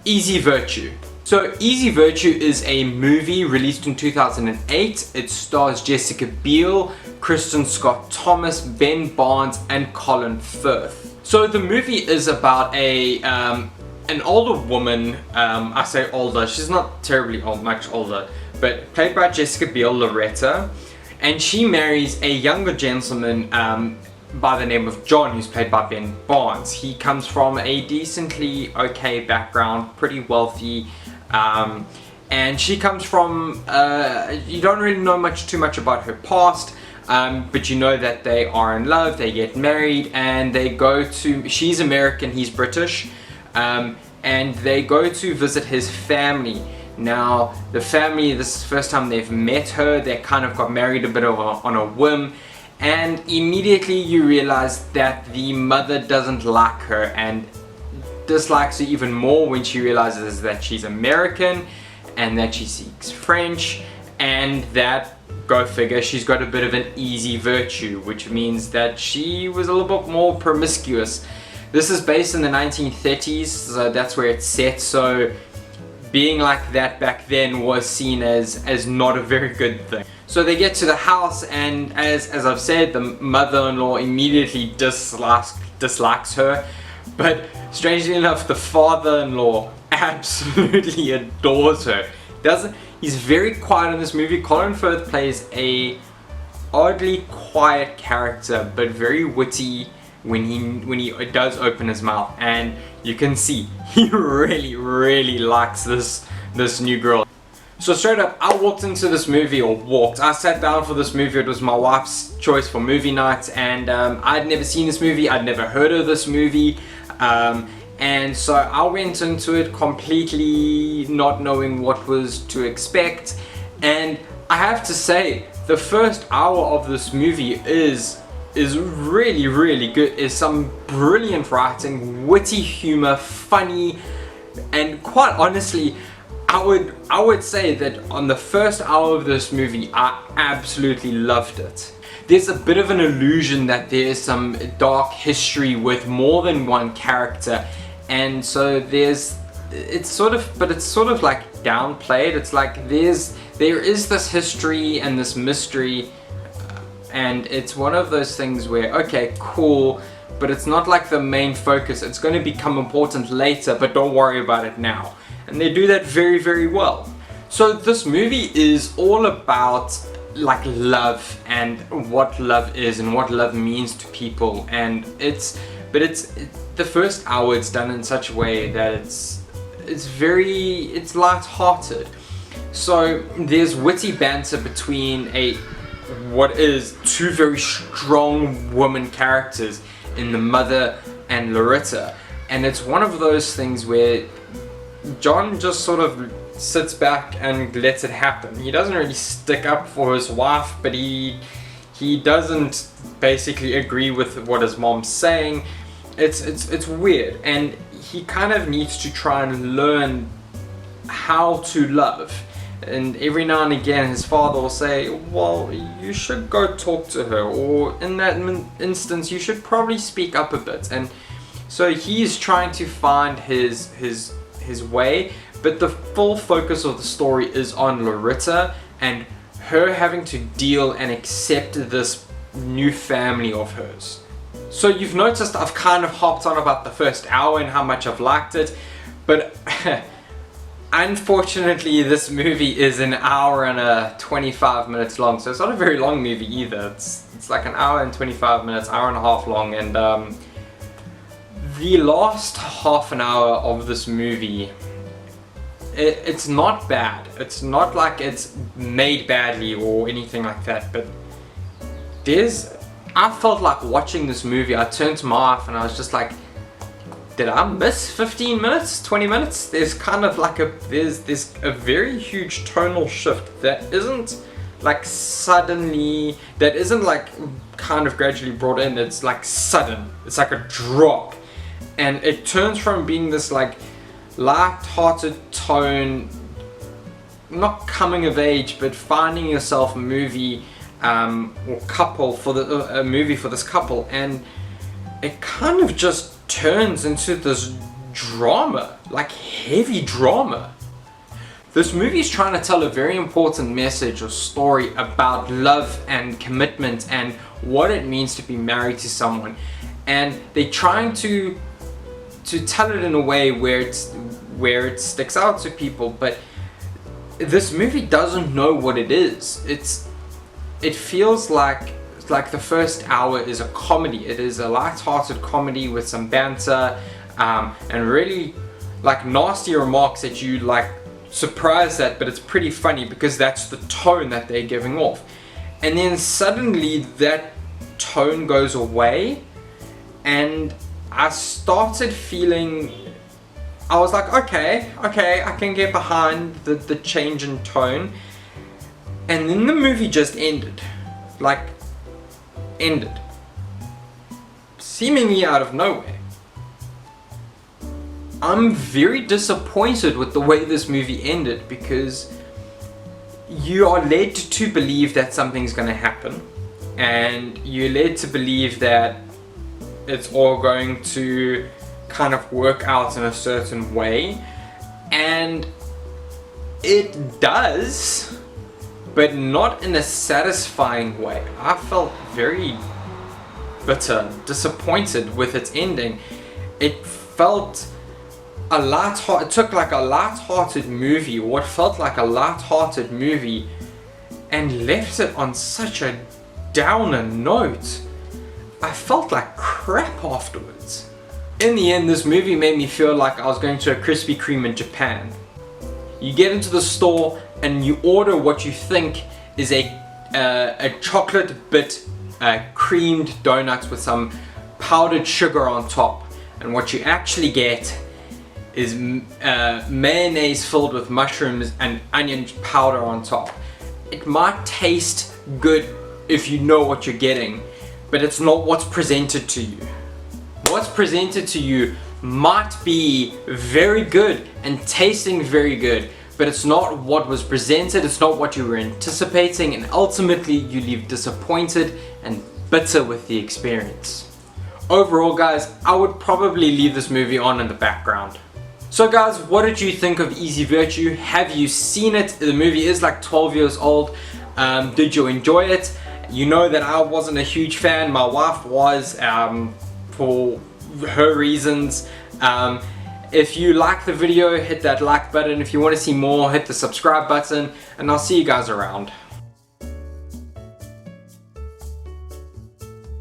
Easy Virtue. So Easy Virtue is a movie released in 2008. It stars Jessica Biel, Kristen Scott Thomas, Ben Barnes, and Colin Firth. So the movie is about an older woman. I say older, she's not terribly old, much older, but played by Jessica Biel, Loretta, and she marries a younger gentleman by the name of John, who's played by Ben Barnes. He comes from a decently okay background, pretty wealthy, and she comes from, you don't really know too much about her past, but you know that they are in love, they get married, and they go to, she's American, he's British, and they go to visit his family. Now, the family, this is the first time they've met her, they kind of got married a bit on a whim, and immediately you realize that the mother doesn't like her and dislikes her even more when she realizes that she's American and that she speaks French, and that, go figure, she's got a bit of an easy virtue, which means that she was a little bit more promiscuous. This is based in the 1930s, so that's where it's set, so being like that back then was seen as not a very good thing. So they get to the house, and as I've said, the mother-in-law immediately dislikes her, but strangely enough, the father-in-law absolutely adores her. He's very quiet in this movie. Colin Firth plays a oddly quiet character, but very witty when he does open his mouth, and you can see he really likes this new girl. So straight up, I walked into this movie, I sat down for this movie. It was my wife's choice for movie night, and I'd never seen this movie, I'd never heard of this movie, and so I went into it completely not knowing what was to expect, and I have to say, the first hour of this movie is really good. Is some brilliant writing, witty humor, funny, and quite honestly, I would say that on the first hour of this movie, I absolutely loved it. There's a bit of an illusion that there's some dark history with more than one character, and so it's sort of like downplayed. It's like there is this history and this mystery, and it's one of those things where, okay, cool, but it's not like the main focus. It's going to become important later, but don't worry about it now. And they do that very well. So this movie is all about like love and what love is and what love means to people, and the first hour it's done in such a way that it's light-hearted. So there's witty banter between what is two very strong woman characters in the mother and Loretta, and it's one of those things where John just sort of sits back and lets it happen. He doesn't really stick up for his wife, but he doesn't basically agree with what his mom's saying. It's weird, and he kind of needs to try and learn how to love. And every now and again his father will say, well, you should go talk to her, or in that instance you should probably speak up a bit. And so he's trying to find his way, but the full focus of the story is on Loretta and her having to deal and accept this new family of hers. So you've noticed I've kind of hopped on about the first hour and how much I've liked it, but unfortunately this movie is an hour and 25 minutes long, so it's not a very long movie either. It's like an hour and 25 minutes, hour and a half long, and the last half an hour of this movie, it's not bad. It's not like it's made badly or anything like that, but I felt like watching this movie, I turned to my wife and I was just like, did I miss 15 minutes, 20 minutes? There's kind of like there's a very huge tonal shift that isn't like suddenly, that isn't like kind of gradually brought in, it's like sudden, it's like a drop. And it turns from being this like light-hearted tone, not coming of age, but finding yourself movie or couple for a movie for this couple, and it kind of just turns into this drama, like heavy drama. This movie is trying to tell a very important message or story about love and commitment and what it means to be married to someone. And they're trying to tell it in a way where it sticks out to people, but this movie doesn't know what it is. It feels like the first hour is a comedy. It is a light-hearted comedy with some banter and really like nasty remarks that you like surprised at, but it's pretty funny because that's the tone that they're giving off. And then suddenly that tone goes away, and I started feeling, I was like, okay, I can get behind the change in tone. And then the movie just ended. Seemingly out of nowhere. I'm very disappointed with the way this movie ended, because you are led to believe that something's gonna happen, and you're led to believe that it's all going to kind of work out in a certain way, and it does, but not in a satisfying way. I felt very bitter, disappointed with its ending. It felt it took like a light-hearted movie, or what felt like a light-hearted movie, and left it on such a downer note. I felt like crap afterwards. In the end, this movie made me feel like I was going to a Krispy Kreme in Japan. You get into the store and you order what you think is a chocolate bit creamed donuts with some powdered sugar on top, and what you actually get is mayonnaise filled with mushrooms and onion powder on top. It might taste good if you know what you're getting, but it's not what's presented to you. What's presented to you might be very good and tasting very good, but it's not what was presented, it's not what you were anticipating, and ultimately you leave disappointed and bitter with the experience. Overall, guys, I would probably leave this movie on in the background. So guys, what did you think of Easy Virtue? Have you seen it? The movie is like 12 years old. Did you enjoy it? You know that I wasn't a huge fan. My wife was, for her reasons. If you like the video, hit that like button. If you want to see more, hit the subscribe button, and I'll see you guys around.